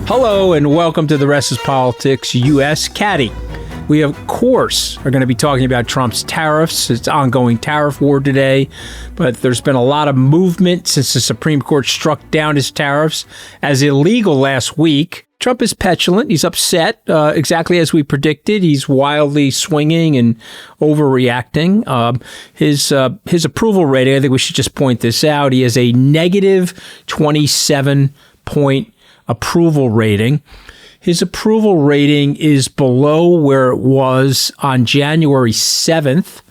Hello and welcome to The Rest is Politics US. Katty. We, of course, are going to be talking about Trump's tariffs. It's ongoing tariff war today, but there's been a lot of movement since the Supreme Court struck down his tariffs as illegal last week. Trump is petulant. He's upset, exactly as we predicted. He's wildly swinging and overreacting. His approval rating, I think we should just point this out, he has a negative 27-point approval rating. His approval rating is below where it was on January 7th,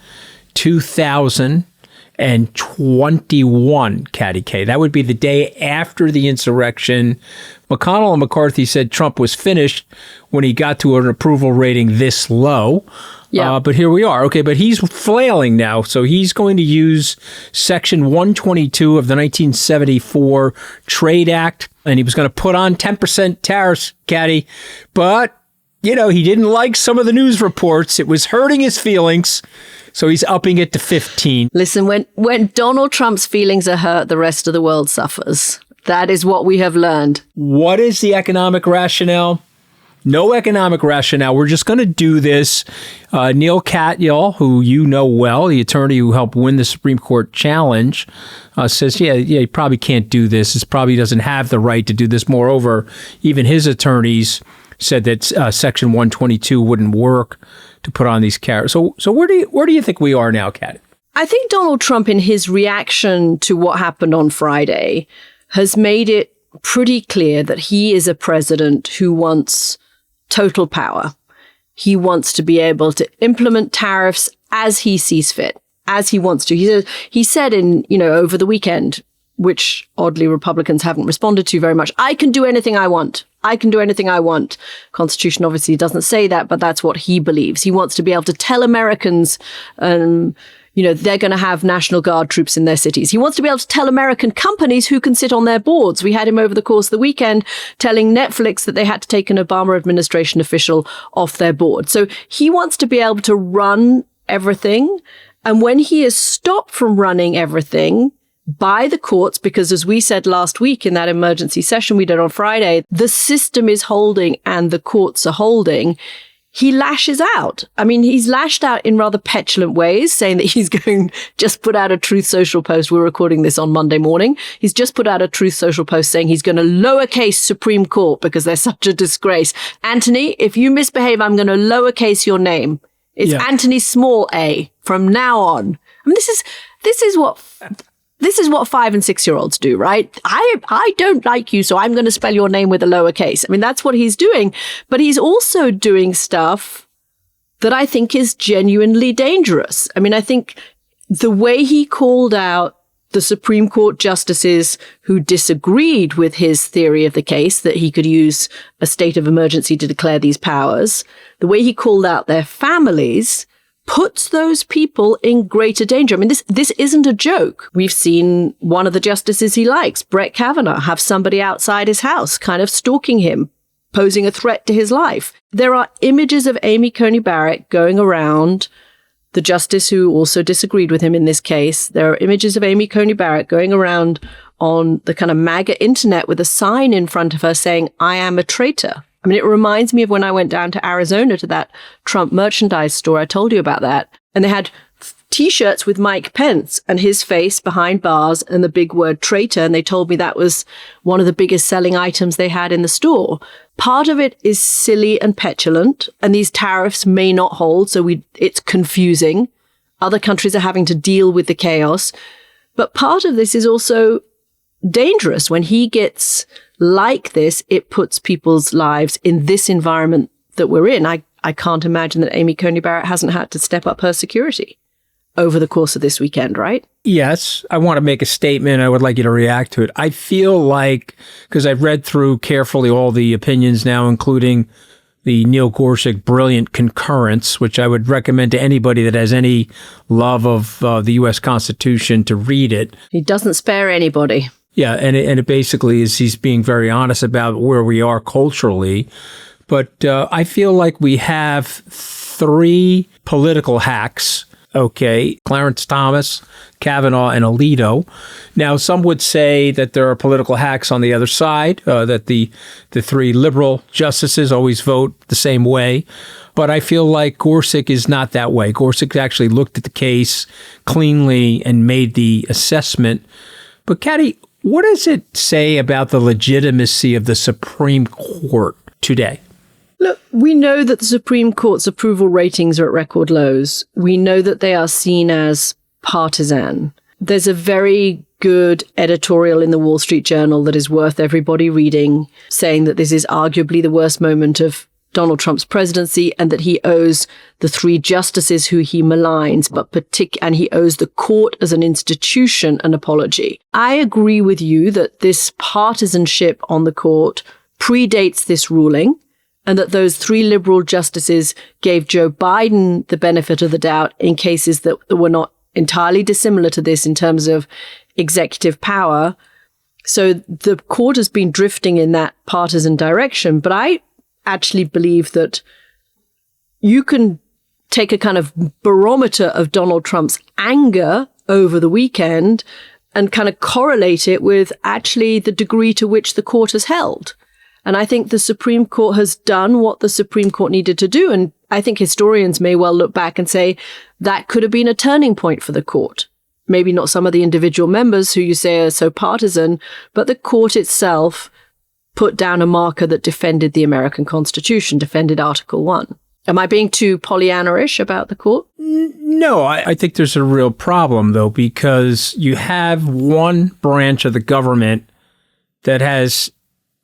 2021, Katty K. That would be the day after the insurrection. McConnell and McCarthy said Trump was finished when he got to an approval rating this low. Yeah. But here we are. Okay, but he's flailing now. So he's going to use Section 122 of the 1974 Trade Act. And he was going to put on 10% tariffs, Katty. But, you know, he didn't like some of the news reports. It was hurting his feelings. So he's upping it to 15. Listen, when Donald Trump's feelings are hurt, the rest of the world suffers. That is what we have learned. What is the economic rationale? No economic rationale. We're just going to do this. Neil Katyal, who you know well, the attorney who helped win the Supreme Court challenge, says, yeah, he probably can't do this. He probably doesn't have the right to do this. Moreover, even his attorneys said that Section 122 wouldn't work to put on these tariffs. So where do you think we are now, Katty? I think Donald Trump, in his reaction to what happened on Friday, has made it pretty clear that he is a president who wants total power. He wants to be able to implement tariffs as he sees fit, as he wants to. He said over the weekend, which oddly Republicans haven't responded to very much, I can do anything I want. I can do anything I want. Constitution obviously doesn't say that, but that's what he believes. He wants to be able to tell Americans, they're going to have National Guard troops in their cities. He wants to be able to tell American companies who can sit on their boards. We had him over the course of the weekend telling Netflix that they had to take an Obama administration official off their board. So he wants to be able to run everything. And when he is stopped from running everything by the courts, because as we said last week in that emergency session we did on Friday, the system is holding and the courts are holding, he lashes out. I mean, he's lashed out in rather petulant ways, saying that he's just put out a Truth Social post. We're recording this on Monday morning. He's just put out a Truth Social post saying he's going to lowercase Supreme Court because they're such a disgrace. Anthony, if you misbehave, I'm going to lowercase your name. It's Anthony small a from now on. I mean, this is what 5 and 6 year olds do, right? I don't like you, so I'm going to spell your name with a lowercase. I mean, that's what he's doing. But he's also doing stuff that I think is genuinely dangerous. I mean, I think the way he called out the Supreme Court justices who disagreed with his theory of the case, that he could use a state of emergency to declare these powers, the way he called out their families puts those people in greater danger. I mean, this isn't a joke. We've seen one of the justices he likes, Brett Kavanaugh, have somebody outside his house kind of stalking him, posing a threat to his life. There are images of Amy Coney Barrett going around, the justice who also disagreed with him in this case. There are images of Amy Coney Barrett going around on the kind of MAGA internet with a sign in front of her saying, I am a traitor. I mean, it reminds me of when I went down to Arizona to that Trump merchandise store. I told you about that. And they had T-shirts with Mike Pence and his face behind bars and the big word traitor. And they told me that was one of the biggest selling items they had in the store. Part of it is silly and petulant, and these tariffs may not hold, so it's confusing. Other countries are having to deal with the chaos. But part of this is also dangerous. When he gets like this, it puts people's lives in this environment that we're in. I can't imagine that Amy Coney Barrett hasn't had to step up her security over the course of this weekend, right? Yes. I want to make a statement. I would like you to react to it. I feel like, because I've read through carefully all the opinions now, including the Neil Gorsuch brilliant concurrence, which I would recommend to anybody that has any love of the U.S. Constitution to read it. He doesn't spare anybody. Yeah, and it basically is he's being very honest about where we are culturally. But I feel like we have three political hacks Okay, Clarence Thomas, Kavanaugh, and Alito. Now, some would say that there are political hacks on the other side, that the three liberal justices always vote the same way. But I feel like Gorsuch is not that way. Gorsuch actually looked at the case cleanly and made the assessment. But Katty, what does it say about the legitimacy of the Supreme Court today? Look, we know that the Supreme Court's approval ratings are at record lows. We know that they are seen as partisan. There's a very good editorial in the Wall Street Journal that is worth everybody reading, saying that this is arguably the worst moment of Donald Trump's presidency and that he owes the three justices who he maligns, and he owes the court as an institution an apology. I agree with you that this partisanship on the court predates this ruling, and that those three liberal justices gave Joe Biden the benefit of the doubt in cases that were not entirely dissimilar to this in terms of executive power. So the court has been drifting in that partisan direction. But I actually believe that you can take a kind of barometer of Donald Trump's anger over the weekend and kind of correlate it with actually the degree to which the court has held. And I think the Supreme Court has done what the Supreme Court needed to do. And I think historians may well look back and say that could have been a turning point for the court. Maybe not some of the individual members who you say are so partisan, but the court itself put down a marker that defended the American Constitution, defended Article 1. Am I being too Pollyanna-ish about the court? No, I think there's a real problem, though, because you have one branch of the government that has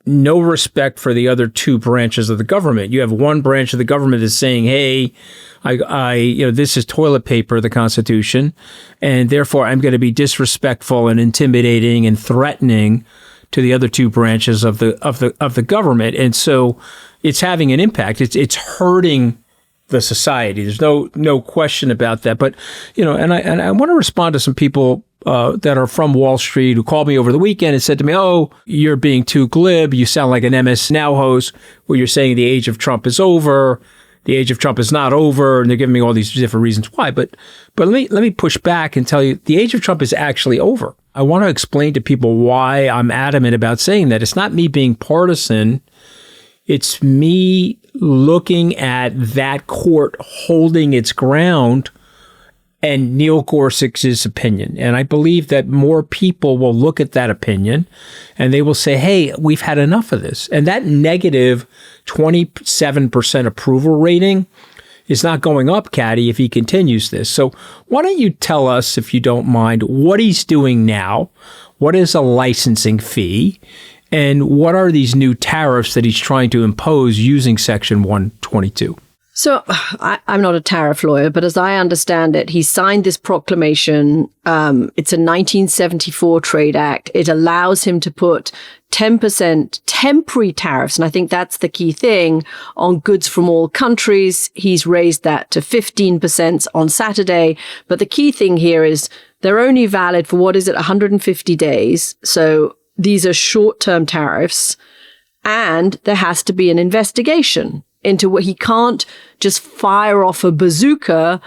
no respect for the other two branches of the government. You have one branch of the government is saying, hey, this is toilet paper, the Constitution, and therefore I'm going to be disrespectful and intimidating and threatening to the other two branches of the government. And so it's having an impact. It's hurting the society. There's no question about that. But, and I want to respond to some people that are from Wall Street who called me over the weekend and said to me, oh, you're being too glib. You sound like an MS Now host where you're saying the age of Trump is over. The age of Trump is not over. And they're giving me all these different reasons why. But let me push back and tell you the age of Trump is actually over. I want to explain to people why I'm adamant about saying that. It's not me being partisan. It's me looking at that court holding its ground and Neil Gorsuch's opinion. And I believe that more people will look at that opinion and they will say, hey, we've had enough of this. And that negative 27% approval rating is not going up, Katty, if he continues this. So why don't you tell us, if you don't mind, what he's doing now? What is a licensing fee? And what are these new tariffs that he's trying to impose using Section 122? So I'm not a tariff lawyer, but as I understand it, he signed this proclamation. It's a 1974 Trade Act. It allows him to put 10% temporary tariffs, and I think that's the key thing, on goods from all countries. He's raised that to 15% on Saturday. But the key thing here is they're only valid for, 150 days. So these are short-term tariffs, and there has to be an investigation into what he can't just fire off a bazooka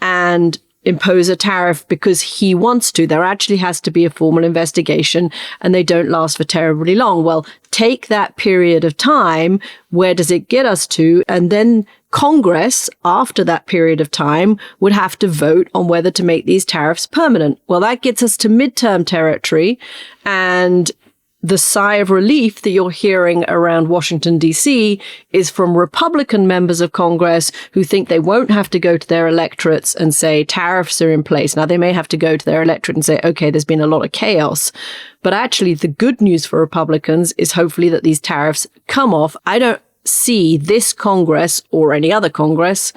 and impose a tariff because he wants to. There actually has to be a formal investigation, and they don't last for terribly long. Well, take that period of time. Where does it get us to? And then Congress, after that period of time, would have to vote on whether to make these tariffs permanent. Well, that gets us to midterm territory, and the sigh of relief that you're hearing around Washington, D.C. is from Republican members of Congress who think they won't have to go to their electorates and say tariffs are in place. Now, they may have to go to their electorate and say, okay, there's been a lot of chaos. But actually, the good news for Republicans is hopefully that these tariffs come off. I don't see this Congress or any other Congress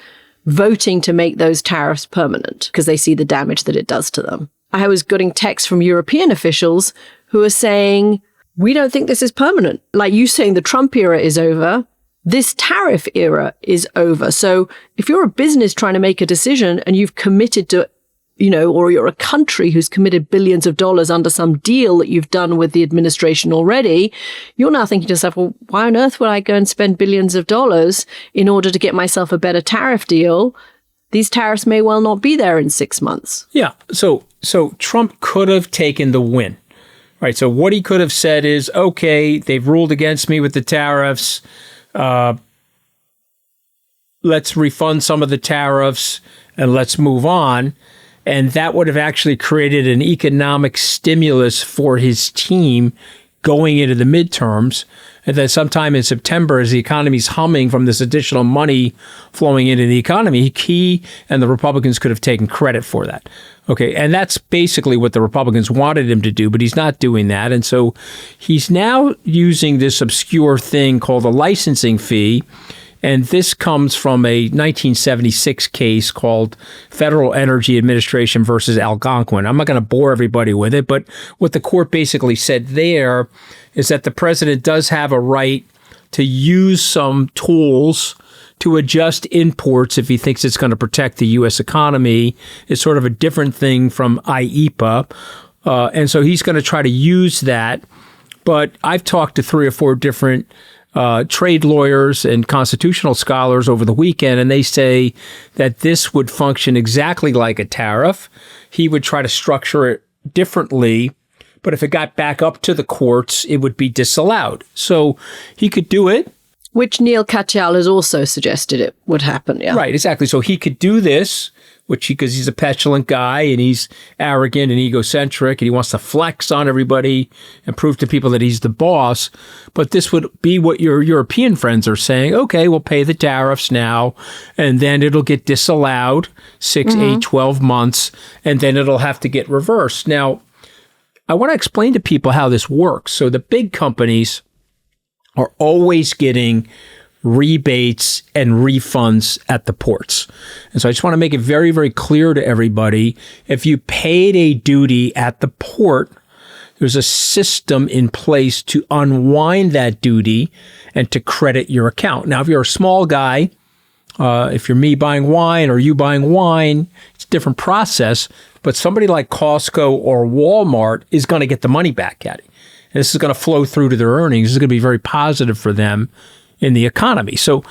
voting to make those tariffs permanent because they see the damage that it does to them. I was getting texts from European officials who are saying, we don't think this is permanent. Like you saying the Trump era is over, this tariff era is over. So if you're a business trying to make a decision and you've committed to, or you're a country who's committed billions of dollars under some deal that you've done with the administration already, you're now thinking to yourself, well, why on earth would I go and spend billions of dollars in order to get myself a better tariff deal? these tariffs may well not be there in 6 months. Yeah. So Trump could have taken the win. Right. So what he could have said is, okay, they've ruled against me with the tariffs. Let's refund some of the tariffs and let's move on. And that would have actually created an economic stimulus for his team going into the midterms. And then sometime in September, as the economy's humming from this additional money flowing into the economy, he and the Republicans could have taken credit for that. Okay, and that's basically what the Republicans wanted him to do, but he's not doing that. And so he's now using this obscure thing called a licensing fee. And this comes from a 1976 case called Federal Energy Administration versus Algonquin. I'm not going to bore everybody with it, but what the court basically said there is that the president does have a right to use some tools to adjust imports if he thinks it's going to protect the U.S. economy. It's sort of a different thing from IEEPA. And so he's going to try to use that. But I've talked to 3 or 4 different trade lawyers and constitutional scholars over the weekend, and they say that this would function exactly like a tariff. He would try to structure it differently, but if it got back up to the courts, it would be disallowed. So he could do it. Which Neil Katyal has also suggested it would happen, yeah. Right, exactly. So he could do this, because he's a petulant guy and he's arrogant and egocentric and he wants to flex on everybody and prove to people that he's the boss. But this would be what your European friends are saying. Okay, we'll pay the tariffs now, and then it'll get disallowed 6, 8, 12 months, and then it'll have to get reversed. Now, I want to explain to people how this works. So the big companies are always getting rebates and refunds at the ports. And so I just want to make it very, very clear to everybody, if you paid a duty at the port, there's a system in place to unwind that duty and to credit your account. Now, if you're a small guy, if you're me buying wine or you buying wine, it's a different process. But somebody like Costco or Walmart is going to get the money back, Katty. And this is going to flow through to their earnings. This is going to be very positive for them in the economy. So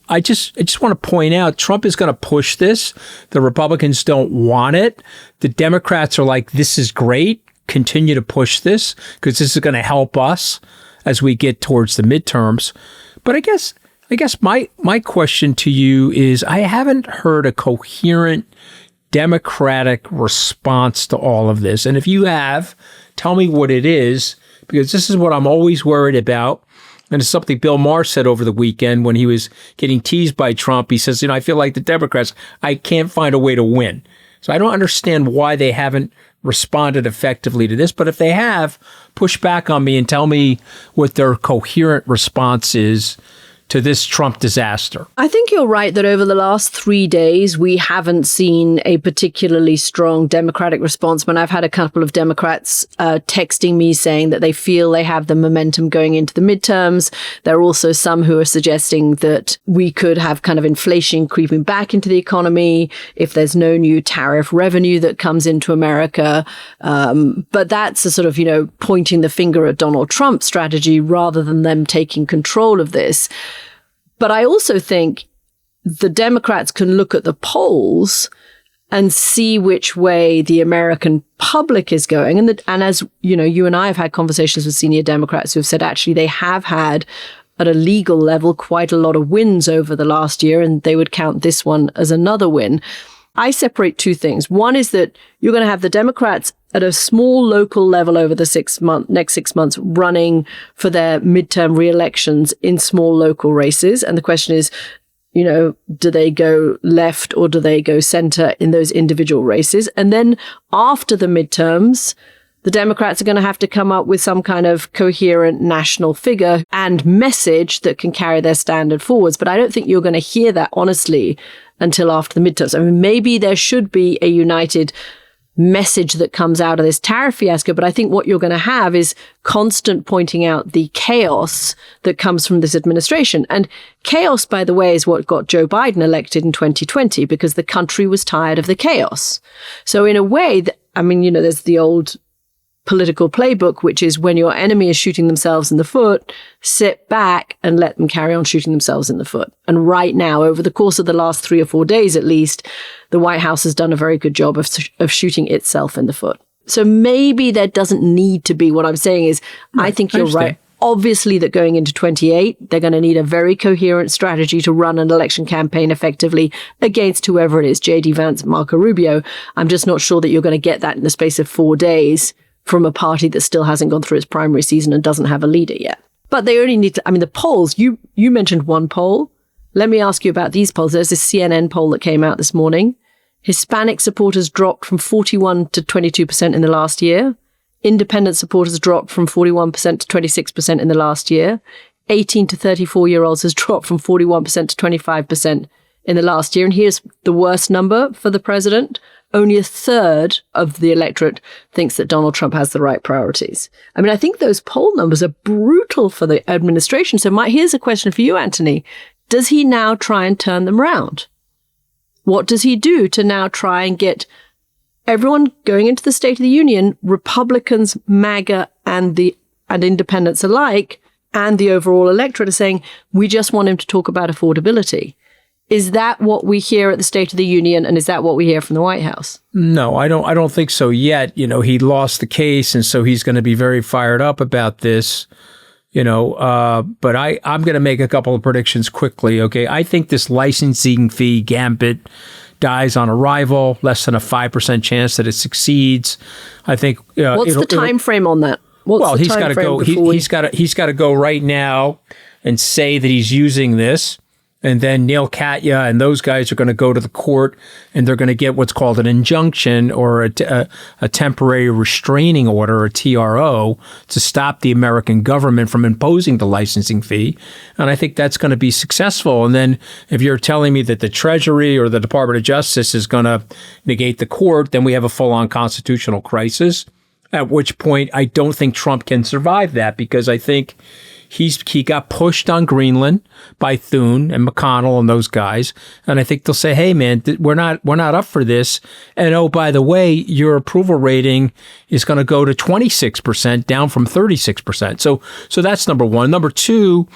I just want to point out, Trump is going to push this. The Republicans don't want it. The Democrats are like, this is great. Continue to push this because this is going to help us as we get towards the midterms. But I guess my question to you is, I haven't heard a coherent Democratic response to all of this. And if you have, tell me what it is, because this is what I'm always worried about. And it's something Bill Maher said over the weekend when he was getting teased by Trump. He says, I feel like the Democrats, I can't find a way to win. So I don't understand why they haven't responded effectively to this. But if they have, push back on me and tell me what their coherent response is to this Trump disaster. I think you're right that over the last 3 days, we haven't seen a particularly strong Democratic response. When I've had a couple of Democrats texting me saying that they feel they have the momentum going into the midterms. There are also some who are suggesting that we could have kind of inflation creeping back into the economy if there's no new tariff revenue that comes into America. But that's a sort of, pointing the finger at Donald Trump strategy rather than them taking control of this. But I also think the Democrats can look at the polls and see which way the American public is going. And as you and I have had conversations with senior Democrats who have said actually they have had at a legal level quite a lot of wins over the last year, and they would count this one as another win. I separate 2 things. One is that you're going to have the Democrats at a small local level over the next 6 months running for their midterm re-elections in small local races. And the question is, do they go left or do they go center in those individual races? And then after the midterms, the Democrats are going to have to come up with some kind of coherent national figure and message that can carry their standard forwards. But I don't think you're going to hear that, honestly, until after the midterms. I mean, maybe there should be a united message that comes out of this tariff fiasco, but I think what you're going to have is constant pointing out the chaos that comes from this administration. And chaos, by the way, is what got Joe Biden elected in 2020 because the country was tired of the chaos. So in a way, there's the old political playbook, which is when your enemy is shooting themselves in the foot, sit back and let them carry on shooting themselves in the foot. And right now, over the course of the last 3 or 4 days at least, the White House has done a very good job of shooting itself in the foot. So maybe there doesn't need to be, what I'm saying is, I think you're right. Obviously that going into 28, they're going to need a very coherent strategy to run an election campaign effectively against whoever it is, J.D. Vance, Marco Rubio. I'm just not sure that you're going to get that in the space of 4 days from a party that still hasn't gone through its primary season and doesn't have a leader yet. But they only need to, the polls, you mentioned one poll. Let me ask you about these polls. There's this CNN poll that came out this morning. Hispanic supporters dropped from 41 to 22% in the last year. Independent supporters dropped from 41% to 26% in the last year. 18 to 34-year-olds has dropped from 41% to 25% in the last year. And here's the worst number for the president. Only a third of the electorate thinks that Donald Trump has the right priorities. I think those poll numbers are brutal for the administration. So here's a question for you, Anthony. Does he now try and turn them around? What does he do to now try and get everyone going into the State of the Union, Republicans, MAGA, and independents alike, and the overall electorate are saying, we just want him to talk about affordability? Is that what we hear at the State of the Union, and is that what we hear from the White House? No, I don't think so yet. He lost the case, and so he's going to be very fired up about this. But I'm going to make a couple of predictions quickly. Okay, I think this licensing fee gambit dies on arrival, less than a 5% chance that it succeeds. I think. What's the time frame on that? He's got to go. He's got to go right now and say that he's using this. And then Neil Katya and those guys are going to go to the court and they're going to get what's called an injunction or a temporary restraining order, or TRO, to stop the American government from imposing the licensing fee. And I think that's going to be successful. And then if you're telling me that the Treasury or the Department of Justice is going to negate the court, then we have a full-on constitutional crisis, at which point I don't think Trump can survive that, because I think he got pushed on Greenland by Thune and McConnell and those guys. And I think they'll say, hey, man, we're not up for this. And oh, by the way, your approval rating is going to go to 26%, down from 36%. So that's number one. Number two,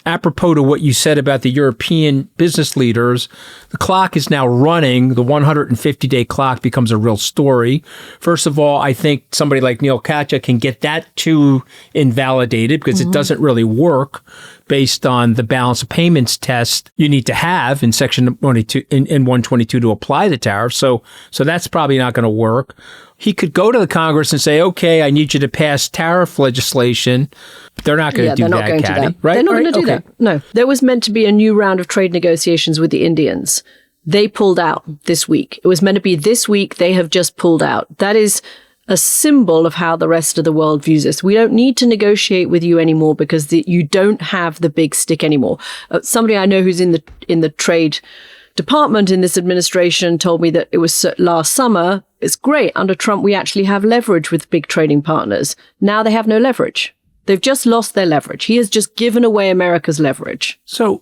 apropos to what you said about the European business leaders, the clock is now running. The 150-day clock becomes a real story. First of all, I think somebody like Neil Katya can get that too invalidated, because it doesn't really work based on the balance of payments test you need to have in Section 122 to apply the tariff. So that's probably not going to work. He could go to the Congress and say, okay, I need you to pass tariff legislation. They're not going to do that, Katty. Right? They're not going to do that. No. There was meant to be a new round of trade negotiations with the Indians. They pulled out this week. It was meant to be this week. They have just pulled out. That is a symbol of how the rest of the world views this. We don't need to negotiate with you anymore because you don't have the big stick anymore. Somebody I know who's in the trade department in this administration told me that it was last summer. It's great. Under Trump, we actually have leverage with big trading partners. Now they have no leverage. They've just lost their leverage. He has just given away America's leverage. So,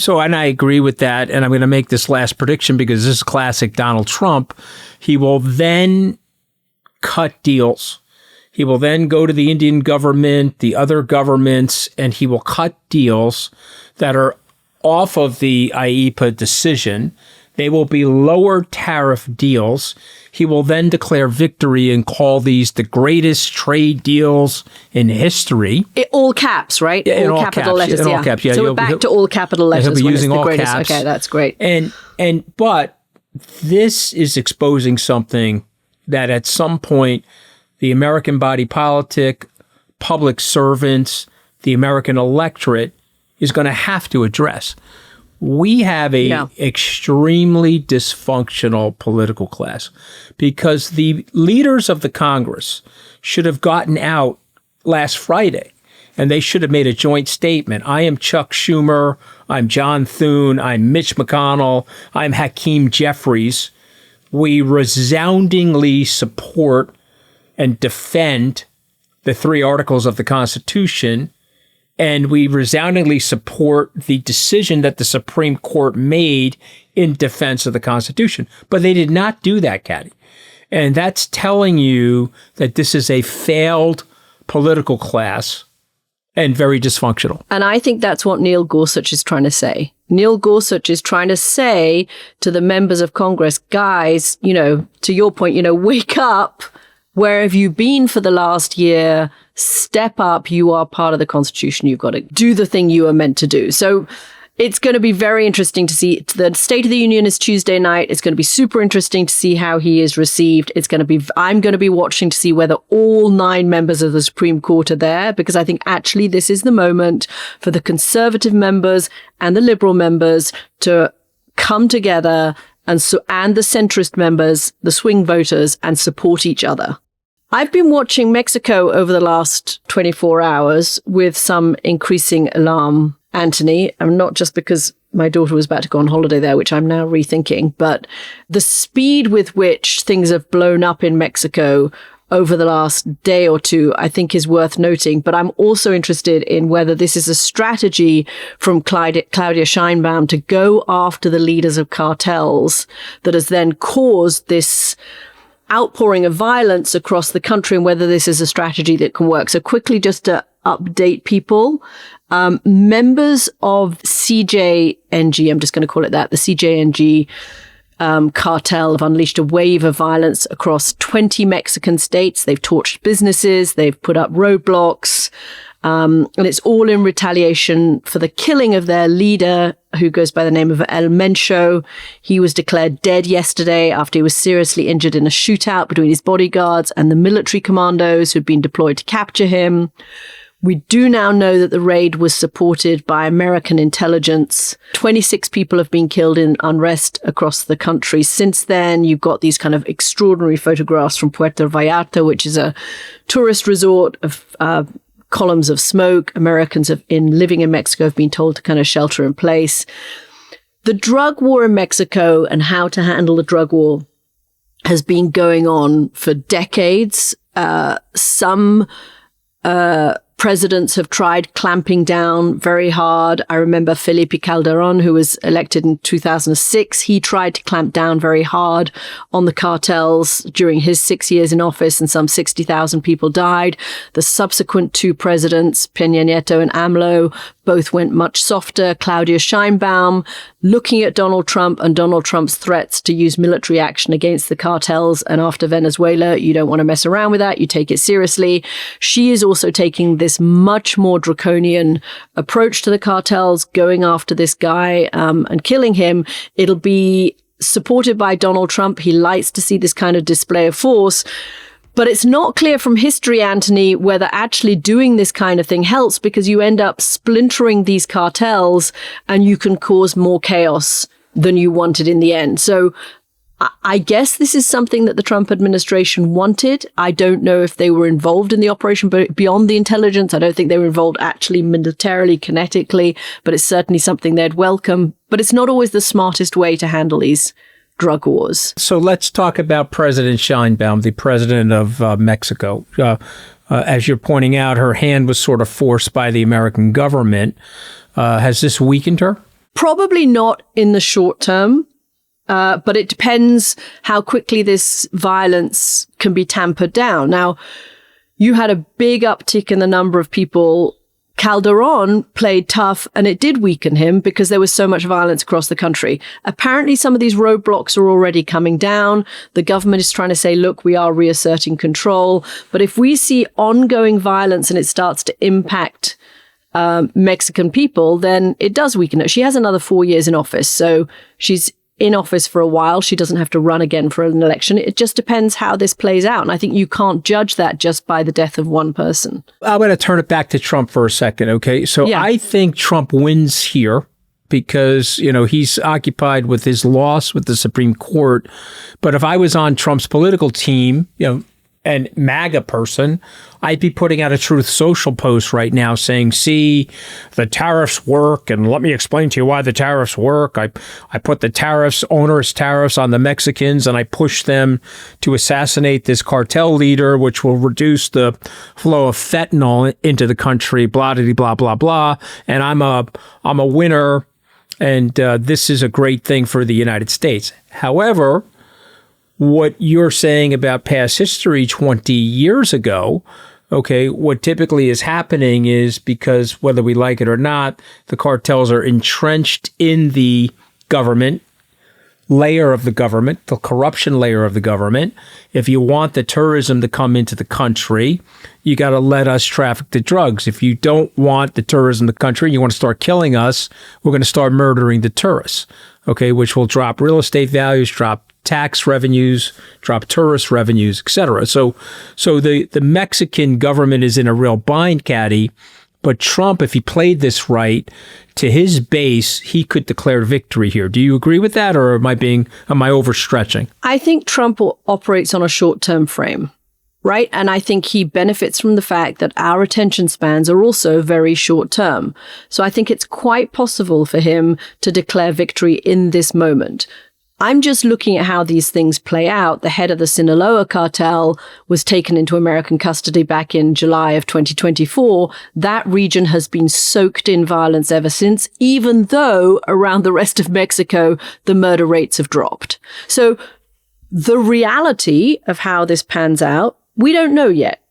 and I agree with that. And I'm going to make this last prediction because this is classic Donald Trump. He will then cut deals. He will then go to the Indian government, the other governments, and he will cut deals that are off of the IEEPA decision. They will be lower tariff deals. He will then declare victory and call these the greatest trade deals in history. All caps, right? Yeah, all capital caps. letters. In all caps, yeah. So we're back to all capital letters. He'll be using all greatest. caps. Okay, that's great. But this is exposing something that at some point the American body politic, public servants, the American electorate is going to have to address. We have a extremely dysfunctional political class because the leaders of the Congress should have gotten out last Friday and they should have made a joint statement. I am Chuck Schumer. I'm John Thune. I'm Mitch McConnell. I'm Hakeem Jeffries. We resoundingly support and defend the 3 articles of the Constitution. And we resoundingly support the decision that the Supreme Court made in defense of the Constitution. But they did not do that, Katty. And that's telling you that this is a failed political class and very dysfunctional. And I think that's what Neil Gorsuch is trying to say. Neil Gorsuch is trying to say to the members of Congress, guys, to your point, wake up. Where have you been for the last year? Step up. You are part of the Constitution. You've got to do the thing you are meant to do. So it's going to be very interesting to see. The State of the Union is Tuesday night. It's going to be super interesting to see how he is received. I'm going to be watching to see whether all 9 members of the Supreme Court are there, because I think actually this is the moment for the conservative members and the liberal members to come together and the centrist members, the swing voters, and support each other. I've been watching Mexico over the last 24 hours with some increasing alarm, Anthony, and not just because my daughter was about to go on holiday there, which I'm now rethinking, but the speed with which things have blown up in Mexico over the last day or two, I think is worth noting. But I'm also interested in whether this is a strategy from Claudia Sheinbaum to go after the leaders of cartels that has then caused this outpouring of violence across the country, and whether this is a strategy that can work. So quickly, just to update people, members of CJNG, I'm just going to call it that, the CJNG cartel have unleashed a wave of violence across 20 Mexican states. They've torched businesses, they've put up roadblocks, and it's all in retaliation for the killing of their leader, who goes by the name of El Mencho. He was declared dead yesterday after he was seriously injured in a shootout between his bodyguards and the military commandos who'd been deployed to capture him. We do now know that the raid was supported by American intelligence. 26 people have been killed in unrest across the country. Since then, you've got these kind of extraordinary photographs from Puerto Vallarta, which is a tourist resort of columns of smoke. Americans living in Mexico have been told to kind of shelter in place. The drug war in Mexico and how to handle the drug war has been going on for decades. Some presidents have tried clamping down very hard. I remember Felipe Calderon, who was elected in 2006. He tried to clamp down very hard on the cartels during his 6 years in office, and some 60,000 people died. The subsequent 2 presidents, Peña Nieto and AMLO, both went much softer. Claudia Sheinbaum, looking at Donald Trump and Donald Trump's threats to use military action against the cartels. And after Venezuela, you don't want to mess around with that. You take it seriously. She is also taking this much more draconian approach to the cartels, going after this guy and killing him. It'll be supported by Donald Trump. He likes to see this kind of display of force. But it's not clear from history, Anthony, whether actually doing this kind of thing helps, because you end up splintering these cartels and you can cause more chaos than you wanted in the end. So I guess this is something that the Trump administration wanted. I don't know if they were involved in the operation, but beyond the intelligence, I don't think they were involved actually militarily, kinetically, but it's certainly something they'd welcome. But it's not always the smartest way to handle these drug wars. So let's talk about President Sheinbaum, the president of Mexico. As you're pointing out, her hand was sort of forced by the American government. Has this weakened her? Probably not in the short term, but it depends how quickly this violence can be tampered down. Now, you had a big uptick in the number of people. Calderon played tough, and it did weaken him because there was so much violence across the country. Apparently, some of these roadblocks are already coming down. The government is trying to say, look, we are reasserting control. But if we see ongoing violence and it starts to impact Mexican people, then it does weaken her. She has another 4 years in office, so she's in office for a while. She doesn't have to run again for an election. It just depends how this plays out. And I think you can't judge that just by the death of one person. I'm going to turn it back to Trump for a second, okay? So yeah. I think Trump wins here because, he's occupied with his loss with the Supreme Court. But if I was on Trump's political team, and MAGA person, I'd be putting out a Truth Social post right now saying, see, the tariffs work, and let me explain to you why the tariffs work. I put the onerous tariffs on the Mexicans, and I push them to assassinate this cartel leader, which will reduce the flow of fentanyl into the country, blah, blah, blah, blah, blah. And I'm a winner, and this is a great thing for the United States. However, what you're saying about past history 20 years ago, okay, what typically is happening is, because whether we like it or not, the cartels are entrenched in the government layer of the government, the corruption layer of the government. If you want the tourism to come into the country, you got to let us traffic the drugs. If you don't want the tourism in the country, you want to start killing us, we're going to start murdering the tourists, okay, which will drop real estate values, drop tax revenues, drop tourist revenues, etc. So the Mexican government is in a real bind, Katty. But Trump, if he played this right to his base, he could declare victory here. Do you agree with that, or am I overstretching? I think Trump operates on a short-term frame, right? And I think he benefits from the fact that our attention spans are also very short-term. So I think it's quite possible for him to declare victory in this moment. I'm just looking at how these things play out. The head of the Sinaloa cartel was taken into American custody back in July of 2024. That region has been soaked in violence ever since, even though around the rest of Mexico, the murder rates have dropped. So the reality of how this pans out, we don't know yet.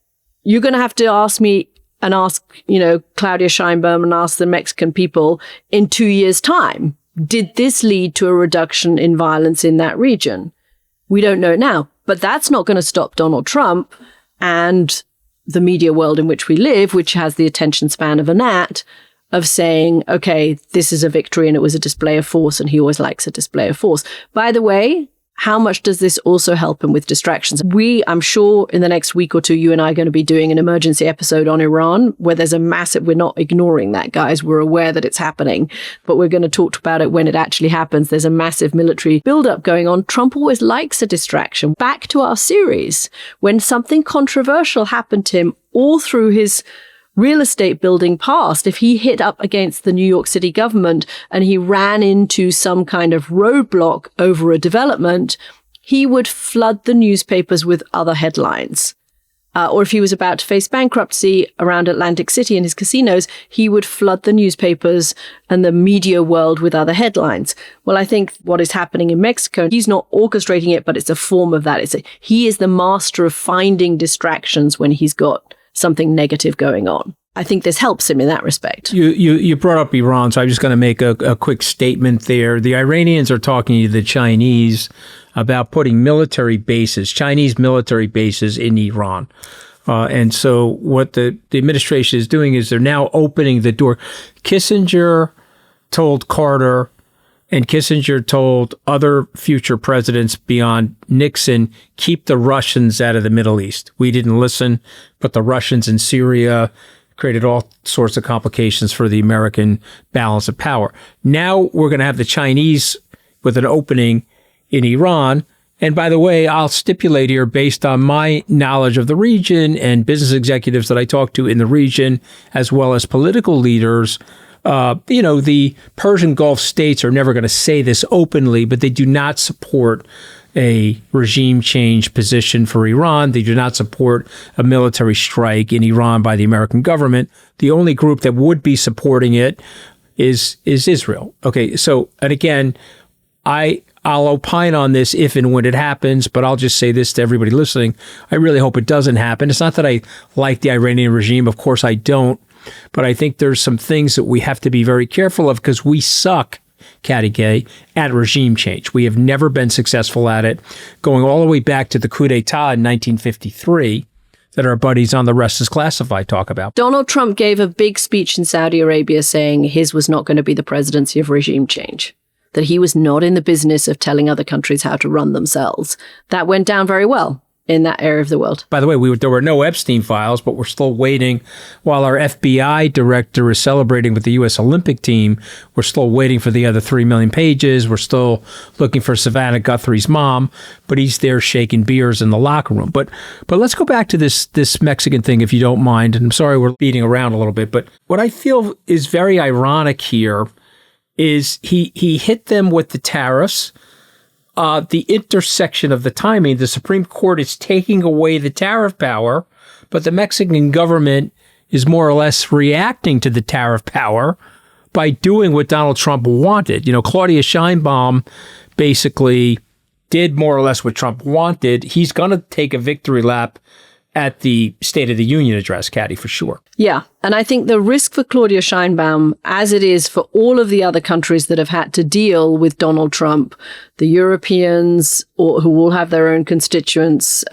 You're going to have to ask me and ask, Claudia Sheinbaum and ask the Mexican people in 2 years' time. Did this lead to a reduction in violence in that region? We don't know it now, but that's not going to stop Donald Trump and the media world in which we live, which has the attention span of a gnat, of saying, okay, this is a victory and it was a display of force, and he always likes a display of force. By the way, how much does this also help him with distractions? I'm sure in the next week or two, you and I are going to be doing an emergency episode on Iran, where there's a massive, we're not ignoring that, guys. We're aware that it's happening, but we're going to talk about it when it actually happens. There's a massive military buildup going on. Trump always likes a distraction. Back to our series, when something controversial happened to him all through his real estate building past, if he hit up against the New York City government and he ran into some kind of roadblock over a development, he would flood the newspapers with other headlines. Or if he was about to face bankruptcy around Atlantic City and his casinos, he would flood the newspapers and the media world with other headlines. Well, I think what is happening in Mexico, he's not orchestrating it, but it's a form of that. He is the master of finding distractions when he's got something negative going on. I think this helps him in that respect. You brought up Iran, so I'm just going to make a quick statement there. The Iranians are talking to the Chinese about putting Chinese military bases in Iran. And so what the administration is doing is they're now opening the door. Kissinger told Carter, and Kissinger told other future presidents beyond Nixon, keep the Russians out of the Middle East. We didn't listen, but the Russians in Syria created all sorts of complications for the American balance of power. Now we're going to have the Chinese with an opening in Iran. And by the way, I'll stipulate here, based on my knowledge of the region and business executives that I talk to in the region, as well as political leaders, the Persian Gulf states are never going to say this openly, but they do not support a regime change position for Iran. They do not support a military strike in Iran by the American government. The only group that would be supporting it is Israel. Okay, so, and again, I'll opine on this if and when it happens, but I'll just say this to everybody listening. I really hope it doesn't happen. It's not that I like the Iranian regime. Of course I don't. But I think there's some things that we have to be very careful of, because we suck, Katty Gay, at regime change. We have never been successful at it, going all the way back to the coup d'etat in 1953 that our buddies on The Rest is Classified talk about. Donald Trump gave a big speech in Saudi Arabia saying his was not going to be the presidency of regime change, that he was not in the business of telling other countries how to run themselves. That went down very well in that area of the world. By the way, there were no Epstein files, but we're still waiting. While our FBI director is celebrating with the U.S. Olympic team, we're still waiting for the other 3 million pages. We're still looking for Savannah Guthrie's mom, but he's there shaking beers in the locker room. But let's go back to this Mexican thing, if you don't mind. And I'm sorry we're beating around a little bit, but what I feel is very ironic here is he hit them with the tariffs. The intersection of the timing, the Supreme Court is taking away the tariff power, but the Mexican government is more or less reacting to the tariff power by doing what Donald Trump wanted. Claudia Sheinbaum basically did more or less what Trump wanted, he's going to take a victory lap at the State of the Union address, Katty, for sure. Yeah. And I think the risk for Claudia Sheinbaum, as it is for all of the other countries that have had to deal with Donald Trump, the Europeans, who all have their own constituents,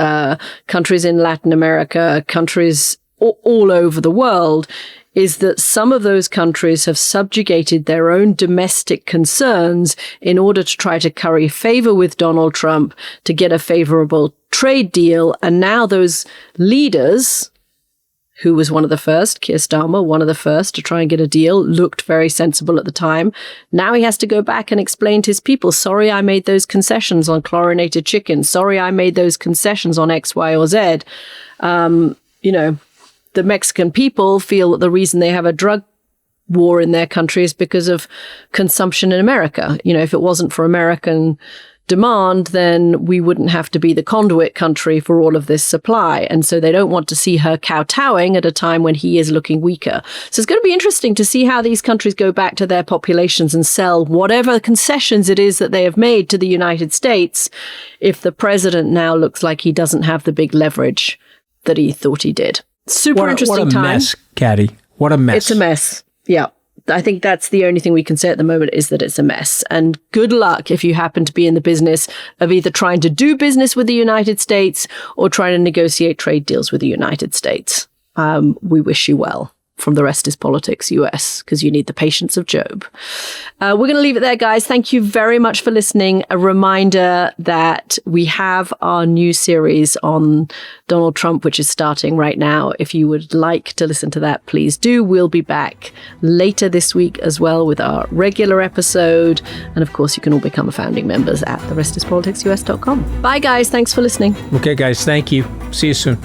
countries in Latin America, countries all over the world, is that some of those countries have subjugated their own domestic concerns in order to try to curry favor with Donald Trump to get a favorable trade deal. And now those leaders, who was one of the first, Keir Starmer, one of the first to try and get a deal, looked very sensible at the time. Now he has to go back and explain to his people, sorry, I made those concessions on chlorinated chicken. Sorry, I made those concessions on X, Y, or Z. The Mexican people feel that the reason they have a drug war in their country is because of consumption in America. If it wasn't for American demand, then we wouldn't have to be the conduit country for all of this supply. And so they don't want to see her kowtowing at a time when he is looking weaker. So it's going to be interesting to see how these countries go back to their populations and sell whatever concessions it is that they have made to the United States if the president now looks like he doesn't have the big leverage that he thought he did. Super interesting time. What a mess, Katty. What a mess. It's a mess. Yeah. I think that's the only thing we can say at the moment is that it's a mess. And good luck if you happen to be in the business of either trying to do business with the United States or trying to negotiate trade deals with the United States. We wish you well. From The Rest is Politics US, because you need the patience of Job. We're going to leave it there, guys. Thank you very much for listening. A reminder that we have our new series on Donald Trump, which is starting right now. If you would like to listen to that, please do. We'll be back later this week as well with our regular episode. And of course, you can all become founding members at therestispoliticsus.com. Bye, guys. Thanks for listening. Okay, guys. Thank you. See you soon.